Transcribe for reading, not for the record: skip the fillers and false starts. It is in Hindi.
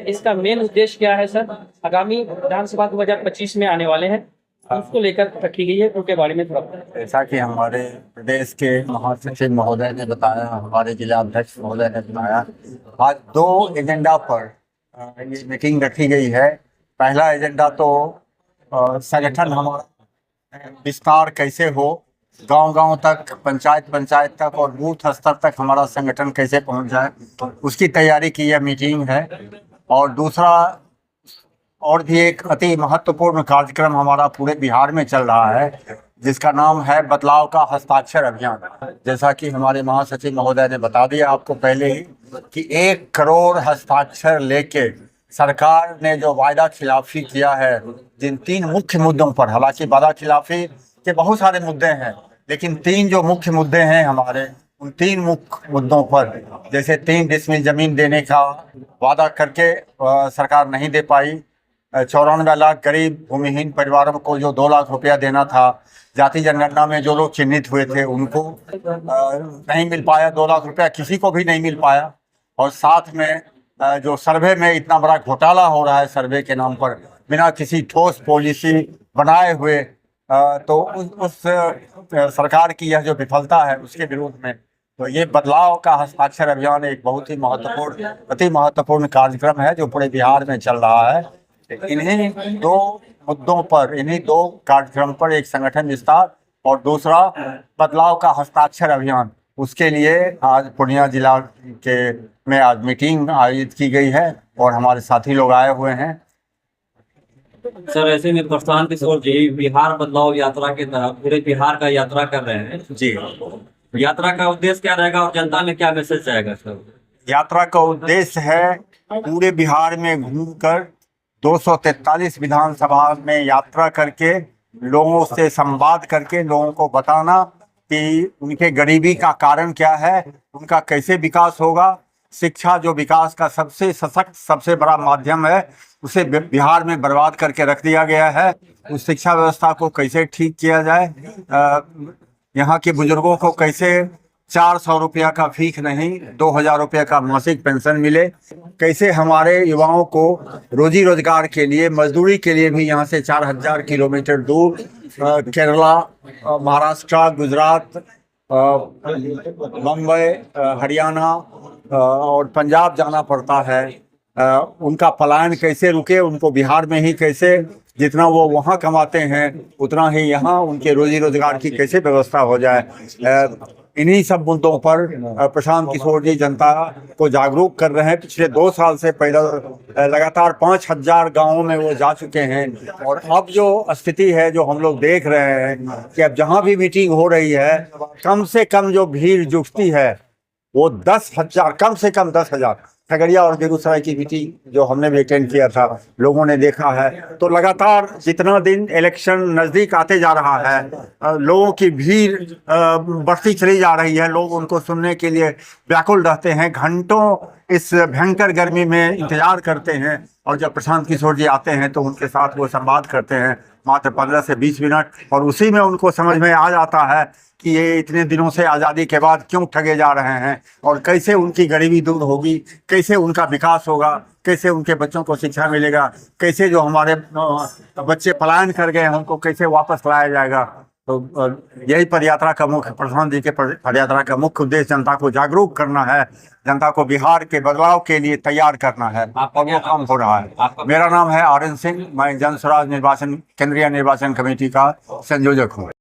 इसका मेन उद्देश्य क्या है सर? आगामी विधानसभा 2025 में आने वाले हैं, उसको लेकर रखी गई है, उनके बारे में थोड़ा बताएं। जैसा कि हमारे प्रदेश के महासचिव महोदय ने बताया, हमारे जिला अध्यक्ष महोदय ने बताया, आज दो एजेंडा पर ये मीटिंग रखी गई है। पहला एजेंडा तो संगठन हमारा विस्तार कैसे हो, गांव-गांव तक, पंचायत तक और बूथ स्तर तक हमारा संगठन कैसे पहुंच जाए, उसकी तैयारी की यह मीटिंग है। और दूसरा और भी एक अति महत्वपूर्ण कार्यक्रम हमारा पूरे बिहार में चल रहा है, जिसका नाम है बदलाव का हस्ताक्षर अभियान। जैसा कि हमारे महासचिव महोदय ने बता दिया आपको पहले ही कि 1 करोड़ हस्ताक्षर लेके सरकार ने जो वायदा खिलाफी किया है, जिन 3 मुख्य मुद्दों पर, हालांकि वादा खिलाफी के बहुत सारे मुद्दे हैं, लेकिन 3 जो मुख्य मुद्दे हैं हमारे, उन 3 मुख्य मुद्दों पर, जैसे 3 डिसमिल जमीन देने का वादा करके सरकार नहीं दे पाई, 94 लाख गरीब भूमिहीन परिवारों को जो 2 लाख रुपया देना था, जाति जनगणना में जो लोग चिन्हित हुए थे उनको नहीं मिल पाया, 2 लाख रुपया किसी को भी नहीं मिल पाया। और साथ में जो सर्वे में इतना बड़ा घोटाला हो रहा है, सर्वे के नाम पर बिना किसी ठोस पॉलिसी बनाए हुए, तो उस सरकार की यह जो विफलता है उसके विरोध में तो ये बदलाव का हस्ताक्षर अभियान एक बहुत ही महत्वपूर्ण, अति महत्वपूर्ण कार्यक्रम है जो पूरे बिहार में चल रहा है। इन्हीं 2 मुद्दों पर, इन्हीं 2 कार्यक्रम पर, एक संगठन विस्तार और दूसरा बदलाव का हस्ताक्षर अभियान, उसके लिए आज पूर्णिया जिला के में आज मीटिंग आयोजित की गई है और हमारे साथी लोग आए हुए हैं। सर, ऐसे में प्रशांत किशोर जी बिहार बदलाव यात्रा के तहत पूरे बिहार का यात्रा कर रहे हैं जी। यात्रा का उद्देश्य क्या रहेगा और जनता में क्या मैसेज जाएगा सर? यात्रा का उद्देश्य है पूरे बिहार में घूमकर 243 विधानसभा में यात्रा करके लोगों से संवाद करके लोगों को बताना कि उनके गरीबी का कारण क्या है, उनका कैसे विकास होगा। शिक्षा जो विकास का सबसे सशक्त, सबसे बड़ा माध्यम है, उसे बिहार में बर्बाद करके रख दिया गया है। उस शिक्षा व्यवस्था को कैसे ठीक किया जाए, यहाँ के बुजुर्गों को कैसे 400 रुपया का फीस नहीं 2000 रुपये का मासिक पेंशन मिले, कैसे हमारे युवाओं को रोजी रोजगार के लिए, मजदूरी के लिए भी यहाँ से 4000 किलोमीटर दूर केरला, महाराष्ट्र, गुजरात, मुंबई, हरियाणा और पंजाब जाना पड़ता है। उनका पलायन कैसे रुके, उनको बिहार में ही कैसे जितना वो वहाँ कमाते हैं उतना ही यहाँ उनके रोजी रोजगार की कैसे व्यवस्था हो जाए। इन्हीं सब मुद्दों पर प्रशांत किशोर जी जनता को जागरूक कर रहे हैं। पिछले 2 साल से पहले लगातार 5000 गांवों में वो जा चुके हैं और अब जो स्थिति है, जो हम लोग देख रहे हैं कि अब जहां भी मीटिंग हो रही है, कम से कम जो भीड़ जुटती है वो 10,000, कम से कम 10,000। खगड़िया और बेगूसराय की मीटिंग जो हमने भी अटेंड किया था, लोगों ने देखा है। तो लगातार जितना दिन इलेक्शन नज़दीक आते जा रहा है, लोगों की भीड़ बढ़ती चली जा रही है। लोग उनको सुनने के लिए व्याकुल रहते हैं, घंटों इस भयंकर गर्मी में इंतजार करते हैं और जब प्रशांत किशोर जी आते हैं तो उनके साथ वो संवाद करते हैं मात्र 15 से 20 मिनट, और उसी में उनको समझ में आ जाता है कि ये इतने दिनों से आज़ादी के बाद क्यों ठगे जा रहे हैं और कैसे उनकी गरीबी दूर होगी, कैसे उनका विकास होगा, कैसे उनके बच्चों को शिक्षा मिलेगा, कैसे जो हमारे बच्चे पलायन कर गए हैं उनको कैसे वापस लाया जाएगा। तो यही पदयात्रा का मुख्य, प्रशांत जी के पदयात्रा का मुख्य उद्देश्य जनता को जागरूक करना है, जनता को बिहार के बदलाव के लिए तैयार करना है और वो काम हो रहा है। मेरा नाम है RN सिंह, मैं जन स्वराज निर्वाचन, केंद्रीय निर्वाचन कमेटी का संयोजक हूँ।